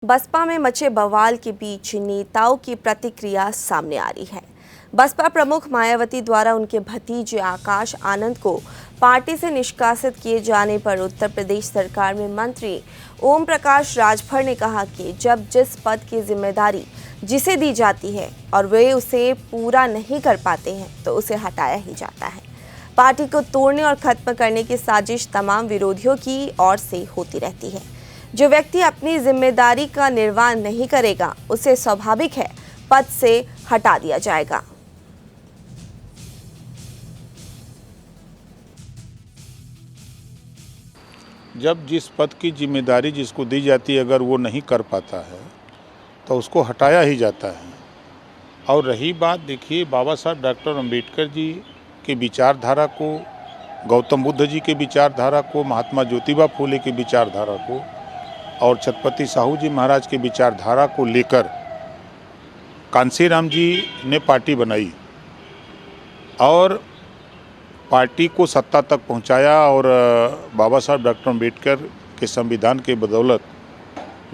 बसपा में मचे बवाल के बीच नेताओं की प्रतिक्रिया सामने आ रही है। बसपा प्रमुख मायावती द्वारा उनके भतीजे आकाश आनंद को पार्टी से निष्कासित किए जाने पर उत्तर प्रदेश सरकार में मंत्री ओम प्रकाश राजभर ने कहा कि जब जिस पद की जिम्मेदारी जिसे दी जाती है और वे उसे पूरा नहीं कर पाते हैं तो उसे हटाया ही जाता है। पार्टी को तोड़ने और खत्म करने की साजिश तमाम विरोधियों की ओर से होती रहती है। जो व्यक्ति अपनी जिम्मेदारी का निर्वाह नहीं करेगा उसे स्वाभाविक है पद से हटा दिया जाएगा। जब जिस पद की जिम्मेदारी जिसको दी जाती है अगर वो नहीं कर पाता है तो उसको हटाया ही जाता है। और रही बात, देखिए, बाबा साहब डॉक्टर अम्बेडकर जी की विचारधारा को, गौतम बुद्ध जी के विचारधारा को, महात्मा ज्योतिबा फूले की विचारधारा को और छत्रपति साहू जी महाराज की विचारधारा को लेकर कांशीराम जी ने पार्टी बनाई और पार्टी को सत्ता तक पहुंचाया। और बाबा साहब डॉक्टर अम्बेडकर के संविधान के बदौलत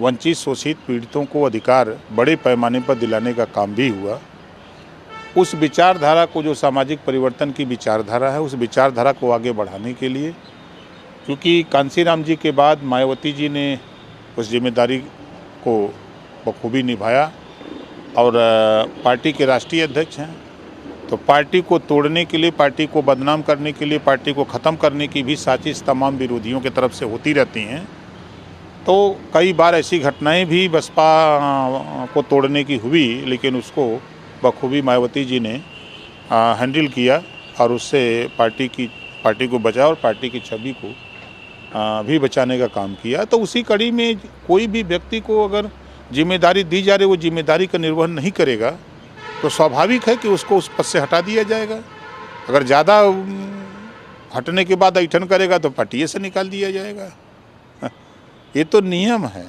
वंचित शोषित पीड़ितों को अधिकार बड़े पैमाने पर दिलाने का काम भी हुआ। उस विचारधारा को, जो सामाजिक परिवर्तन की विचारधारा है, उस विचारधारा को आगे बढ़ाने के लिए, क्योंकि कांशीराम जी के बाद मायावती जी ने उस जिम्मेदारी को बखूबी निभाया और पार्टी के राष्ट्रीय अध्यक्ष हैं, तो पार्टी को तोड़ने के लिए, पार्टी को बदनाम करने के लिए, पार्टी को ख़त्म करने की भी साजिश तमाम विरोधियों की तरफ से होती रहती हैं। तो कई बार ऐसी घटनाएं भी बसपा को तोड़ने की हुई, लेकिन उसको बखूबी मायावती जी ने हैंडल किया और उससे पार्टी को बचाया और पार्टी की छवि को भी बचाने का काम किया। तो उसी कड़ी में कोई भी व्यक्ति को अगर जिम्मेदारी दी जा रही, वो जिम्मेदारी का निर्वहन नहीं करेगा तो स्वाभाविक है कि उसको उस पद से हटा दिया जाएगा। अगर ज़्यादा हटने के बाद ऐंठन करेगा तो पार्टी से निकाल दिया जाएगा। ये तो नियम है।